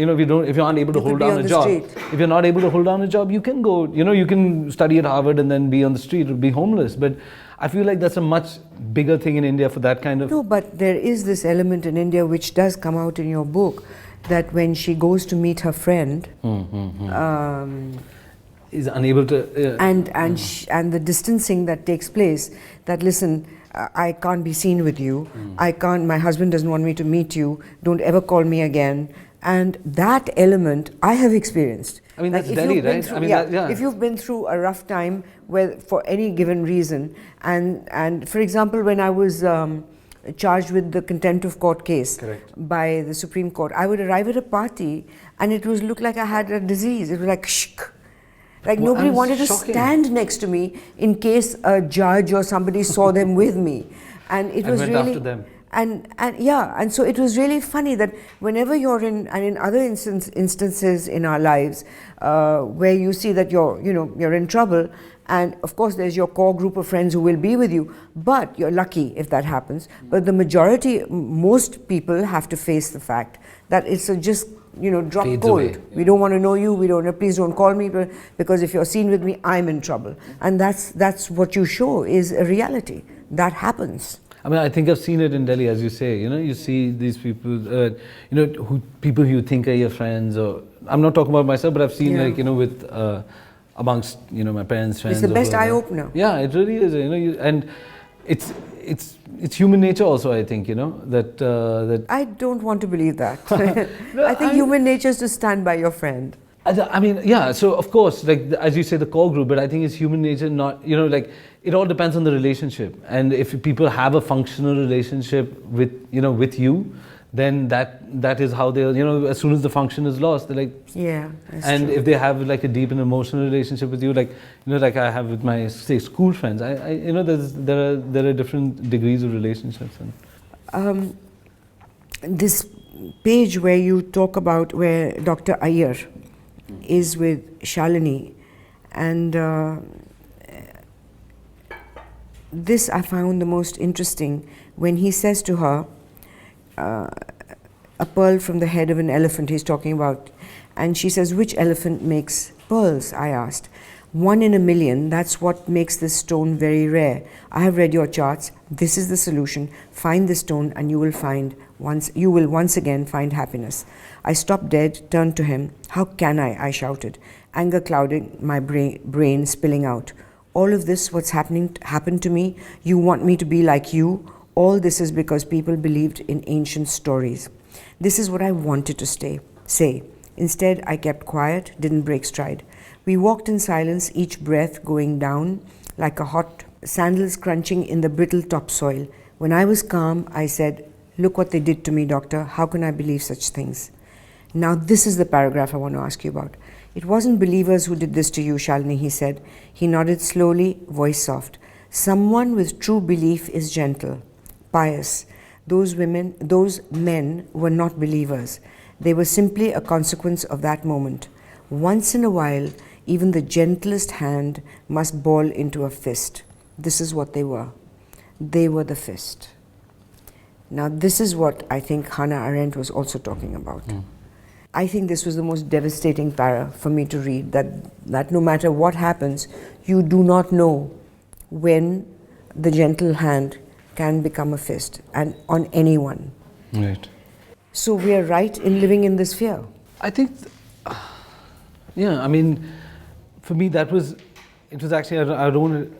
able to hold down a job, if you're not able to hold down a job, you can go, you can study at Harvard and then be on the street or be homeless. But I feel like that's a much bigger thing in India for that kind of. No, but there is this element in India which does come out in your book, that when she goes to meet her friend, is unable to and the distancing that takes place, that listen, I can't be seen with you, my husband doesn't want me to meet you, don't ever call me again. And that element I have experienced. I mean, that's Delhi, right? If you've been through a rough time for any given reason, and for example, when I was charged with the contempt of court case by the Supreme Court, I would arrive at a party and it would look like I had a disease. It was like shk. Like nobody wanted to stand next to me in case a judge or somebody saw them with me, and it was went really after them. And so it was really funny that whenever you're in other instances in our lives where you see that you're in trouble, and of course there's your core group of friends who will be with you, but you're lucky if that happens. But the majority, most people have to face the fact that it's just drop cold. We don't want to know you. Please don't call me, because if you're seen with me, I'm in trouble. And that's what you show is a reality that happens. I mean, I think I've seen it in Delhi, as you say. You see these people, people who you think are your friends. Or I'm not talking about myself, but I've seen with amongst my parents' friends. It's the best eye opener. Yeah, it really is. And it's human nature also, I think, that I don't want to believe that. I think human nature is to stand by your friend. I mean, yeah, so of course, as you say, the core group, but I think it's human nature, not, it all depends on the relationship. And if people have a functional relationship with you, then that is how they'll, as soon as the function is lost, they're like, yeah, that's and true. If they have a deep and emotional relationship with you, like I have with my, say, school friends, there are different degrees of relationships. And this page where you talk about where Dr. Iyer is with Shalini, and this I found the most interesting, when he says to her, a pearl from the head of an elephant he's talking about, and she says, which elephant makes pearls? I asked. 1 in a million, that's what makes this stone very rare. I have read your charts. This is the solution. Find the stone and you will once again find happiness. I stopped dead, turned to him. How can I shouted, anger clouding my brain, spilling out. All of this, what's happened to me, you want me to be like you? All this is because people believed in ancient stories. This is what I wanted to say. Instead, I kept quiet, didn't break stride. We walked in silence, each breath going down like a hot sandals crunching in the brittle topsoil. When I was calm, I said, "Look what they did to me, doctor. How can I believe such things?" Now this is the paragraph I want to ask you about. "It wasn't believers who did this to you, Shalini," he said. He nodded slowly, voice soft. "Someone with true belief is gentle, pious. Those men were not believers. They were simply a consequence of that moment. Once in a while, even the gentlest hand must ball into a fist." This is what they were. They were the fist. Now this is what I think Hannah Arendt was also talking about. I think this was the most devastating para for me to read, that no matter what happens, you do not know when the gentle hand can become a fist, and on anyone. Right. So we are right in living in this fear. I think, yeah, I mean, for me it was actually, I don't,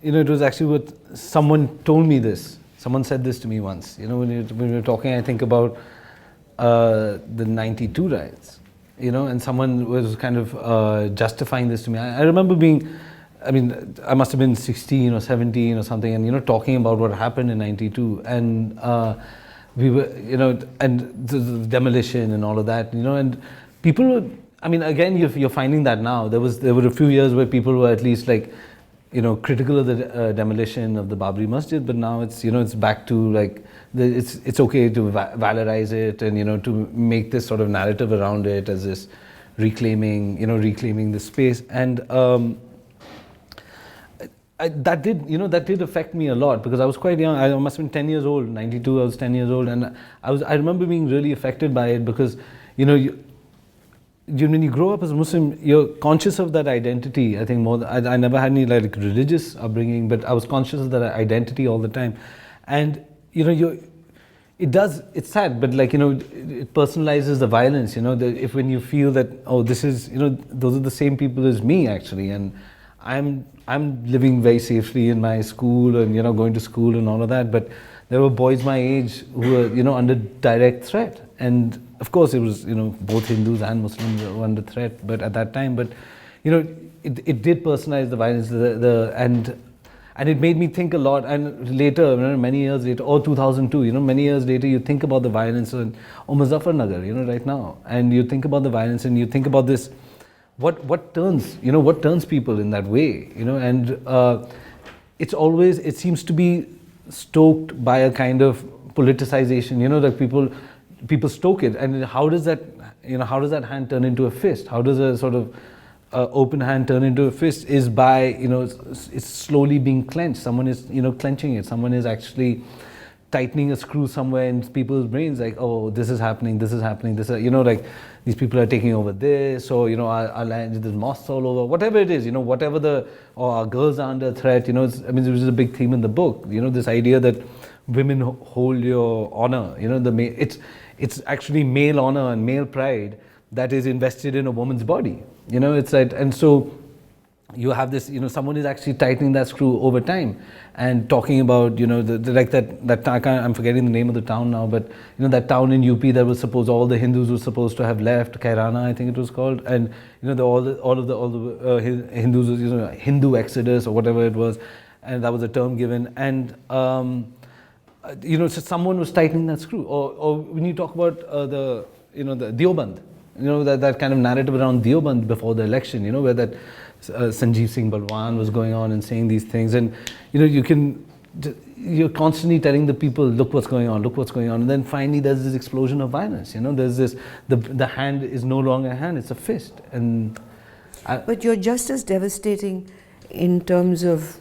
it was actually what someone told me this. Someone said this to me once. When we were talking, I think about the 92 riots, and someone was kind of justifying this to me. I remember I must have been 16 or 17 or something, and talking about what happened in 92, and we were, and the demolition and all of that, and people were, again, you're finding that now. There were a few years where people were at least like, critical of the demolition of the Babri Masjid, but now it's, it's back to like, it's okay to valorize it, and to make this sort of narrative around it as this reclaiming the space, and that did affect me a lot, because I was quite young. I must have been 10 years old. 92, I was 10 years old, and I remember being really affected by it, because when you grow up as a Muslim, you're conscious of that identity. I think more. I never had any like religious upbringing, but I was conscious of that identity all the time, and it's sad, but like, it personalizes the violence, if when you feel that, oh, this is, those are the same people as me actually, and I'm living very safely in my school, and going to school and all of that, but there were boys my age who were under direct threat, and of course it was both Hindus and Muslims were under threat, but at that time, but it did personalize the violence, and it made me think a lot. And later, many years later, or 2002, many years later, you think about the violence or Muzaffarnagar, right now, and you think about the violence, and you think about this, what turns people in that way, and it seems to be stoked by a kind of politicization, that people stoke it, and how does that hand turn into a fist? How does a sort of open hand turn into a fist? Is by, it's slowly being clenched. Someone is, clenching it. Someone is actually tightening a screw somewhere in people's brains, like, oh, this is happening, this, like, these people are taking over this, or, our land, there's mosques all over, whatever it is, whatever or our girls are under threat, which is a big theme in the book, this idea that women hold your honor, it's actually male honor and male pride that is invested in a woman's body, it's like, and so you have this, someone is actually tightening that screw over time and talking about, I'm forgetting the name of the town now, but, that town in UP that was supposed, all the Hindus were supposed to have left, Kairana, I think it was called, and, all the Hindus, Hindu exodus or whatever it was, and that was a term given, and, so someone was tightening that screw, or when you talk about the Deoband, that kind of narrative around Deoband before the election, where that Sanjeev Singh Balwan was going on and saying these things, and you're constantly telling the people, look what's going on, and then finally there's this explosion of violence, there's this, the hand is no longer a hand, it's a fist, and but you're just as devastating in terms of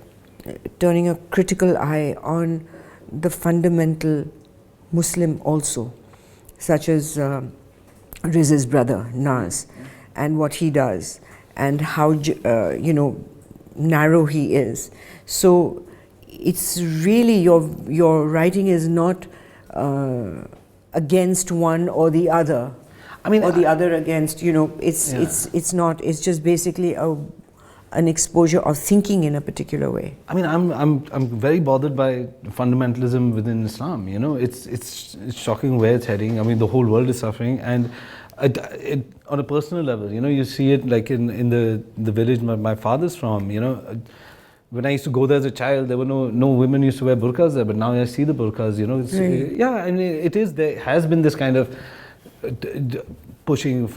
turning a critical eye on the fundamental Muslim also, such as Riz's brother Naz, and what he does, and how narrow he is. So it's really, your writing is not against one or the other, or the other against, it's not, it's just basically an exposure of thinking in a particular way. I'm very bothered by fundamentalism within Islam, it's shocking where it's heading. The whole world is suffering, and on a personal level, you see it like in the village my father's from, when I used to go there as a child, there were no women used to wear burqas there, but now I see the burqas, it's, Really? yeah, I mean, it is, there has been this kind of pushing,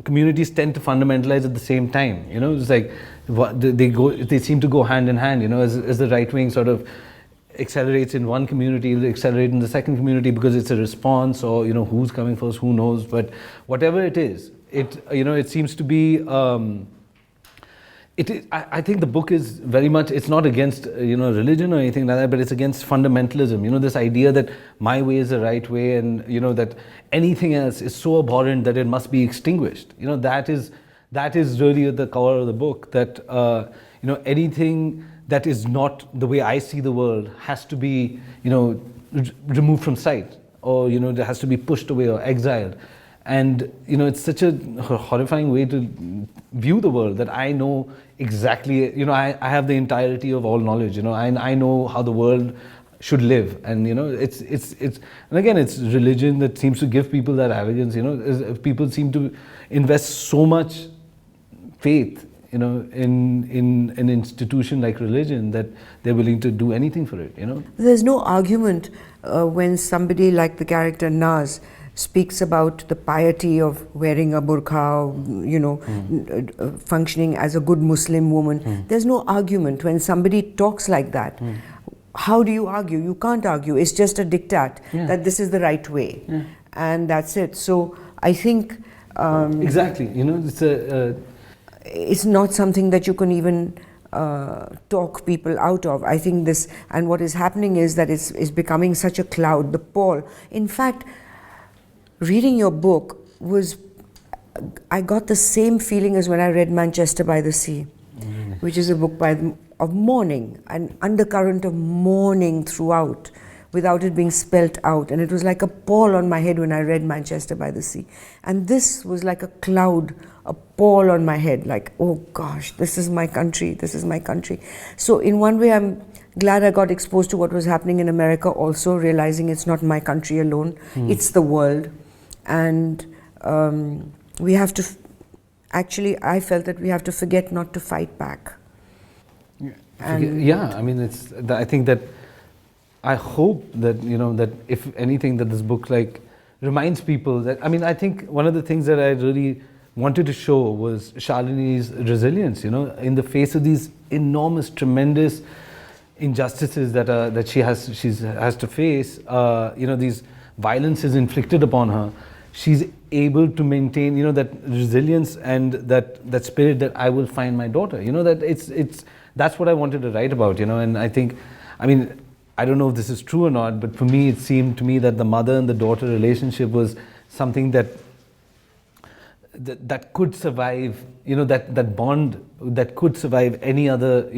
communities tend to fundamentalize at the same time, it's like they seem to go hand in hand, as the right wing sort of accelerates in one community, it'll accelerate in the second community because it's a response, or who's coming first, who knows. But whatever it is, it seems to be. I think the book is very much. It's not against religion or anything like that, but it's against fundamentalism. This idea that my way is the right way, and that anything else is so abhorrent that it must be extinguished. That is really at the core of the book. That anything that is not the way I see the world has to be, removed from sight, or there has to be pushed away or exiled. And it's such a horrifying way to view the world that I know exactly. I have the entirety of all knowledge. I know how the world should live, and it's and again, it's religion that seems to give people that arrogance. People seem to invest so much faith in an institution like religion that they're willing to do anything for it, There's no argument when somebody like the character Naz speaks about the piety of wearing a burqa, functioning as a good Muslim woman. There's no argument when somebody talks like that. How do you argue? You can't argue. It's just a diktat that this is the right way, and that's it. So I think exactly. It's not something that you can even talk people out of. I think this, and what is happening is that it's becoming such a cloud, the pall. In fact, reading your book I got the same feeling as when I read Manchester by the Sea, which is a book of mourning, an undercurrent of mourning throughout, without it being spelt out. And it was like a pall on my head when I read Manchester by the Sea. And this was like a cloud, a pall on my head, like, oh gosh, this is my country, this is my country. So in one way, I'm glad I got exposed to what was happening in America also, realizing it's not my country alone, it's the world. And we have to, actually, I felt that we have to forget not to fight back. I mean, I think that, I hope that, that if anything, that this book like reminds people that, I mean, I think one of the things that I really wanted to show was Shalini's resilience, in the face of these enormous, tremendous injustices that she has to face, these violences inflicted upon her. She's able to maintain, that resilience and that spirit that I will find my daughter. That that's what I wanted to write about. And I think, I mean, I don't know if this is true or not, but for me, it seemed to me that the mother and the daughter relationship was something that could survive, that bond that could survive any other,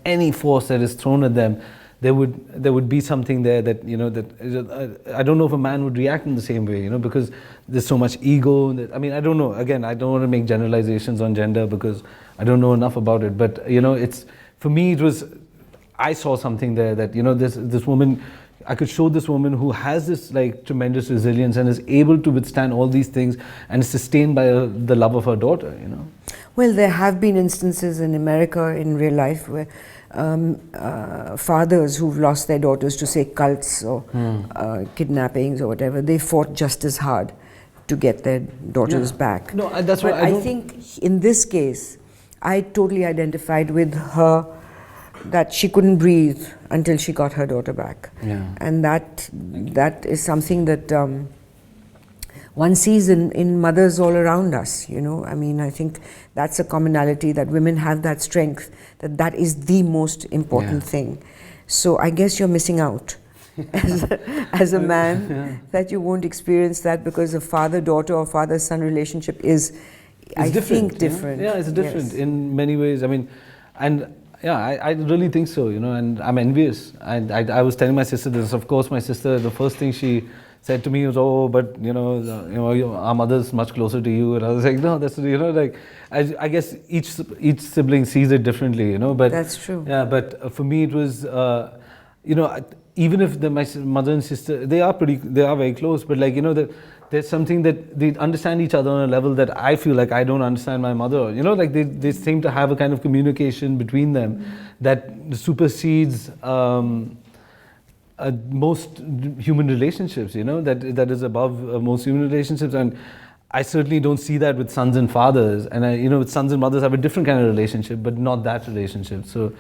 any force that is thrown at them. There would be something there that, that I don't know if a man would react in the same way, because there's so much ego. I mean, I don't know. Again, I don't want to make generalizations on gender because I don't know enough about it. But, it's, for me, it was, I saw something there that, this woman, I could show this woman who has this like tremendous resilience and is able to withstand all these things and is sustained by the love of her daughter, Well, there have been instances in America in real life where fathers who've lost their daughters to, say, cults or kidnappings or whatever, they fought just as hard to get their daughters back. No, that's what I think in this case, I totally identified with her, that she couldn't breathe until she got her daughter back. And that is something that one sees in mothers all around us, I mean, I think that's a commonality, that women have that strength, that is the most important thing. So I guess you're missing out as a man, that you won't experience that, because a father-daughter or father-son relationship is, I think, different. Yeah, it's different in many ways. I mean, and I really think so, and I'm envious. And I was telling my sister this. Of course, my sister, the first thing she said to me was, "Oh, but our mother's much closer to you." And I was like, "No, that's like, I guess each sibling sees it differently, But that's true. Yeah, but for me, it was, you know, even if my mother and sister, they are very close, but like, you know, there's something that they understand each other on a level that I feel like I don't understand my mother. You know, like they seem to have a kind of communication between them that supersedes most human relationships, you know, that is above most human relationships. And I certainly don't see that with sons and fathers. And you know, with sons and mothers have a different kind of relationship, but not that relationship. So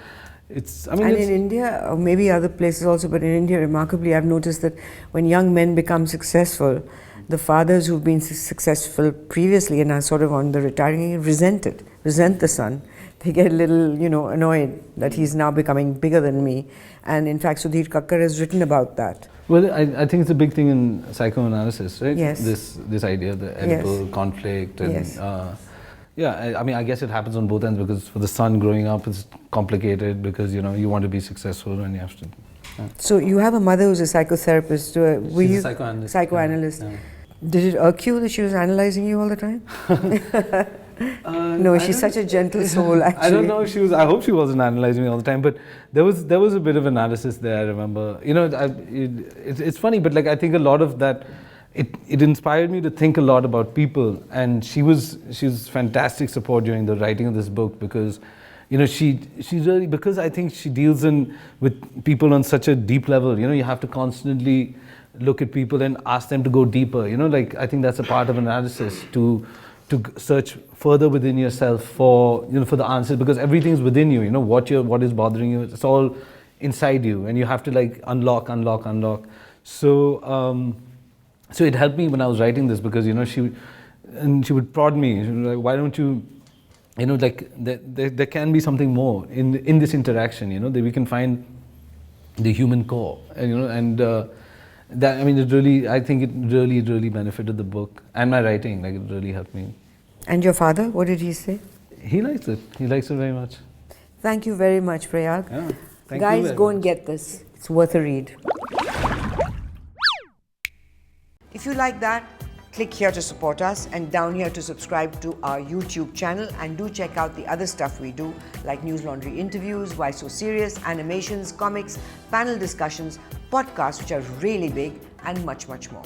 it's, I mean, and in India, or maybe other places also, but in India, remarkably, I've noticed that when young men become successful, the fathers who've been successful previously and are sort of on the retiring resent the son. They get a little, you know, annoyed that he's now becoming bigger than me. And in fact, Sudhir Kakkar has written about that. Well, I think it's a big thing in psychoanalysis, right? Yes. This idea of the Oedipal conflict. And, yes. Yeah, I mean, I guess it happens on both ends, because for the son growing up, it's complicated because, you know, you want to be successful and you have to. So you have a mother who's a psychotherapist. Were She's you a psychoanalyst. Psychoanalyst. Yeah. Did it irk you that she was analyzing you all the time? No, she's such a gentle soul, actually. I don't know if she was, I hope she wasn't analyzing me all the time, but there was a bit of analysis there, I remember. You know, it's funny, but like I think a lot of that, it inspired me to think a lot about people, and she was fantastic support during the writing of this book, because, you know, she's really, because I think she deals with people on such a deep level. You know, you have to constantly look at people and ask them to go deeper. You know, like I think that's a part of analysis, to search further within yourself for, you know, for the answers, because everything's within you. You know, what is bothering you, it's all inside you, and you have to like unlock. So so it helped me when I was writing this, because, you know, she would prod me. She was like, why don't you, you know, like there can be something more in this interaction, you know, that we can find the human core, and, you know, and that, I mean, I think it really benefited the book and my writing. Like, it really helped me. And your father, what did he say? He likes it. He likes it very much. Thank you very much, Prayaag. Yeah, thank Guys, you. go and get this. It's worth a read. If you like that, click here to support us and down here to subscribe to our YouTube channel, and do check out the other stuff we do, like News Laundry interviews, Why So Serious, animations, comics, panel discussions, podcasts which are really big, and much more.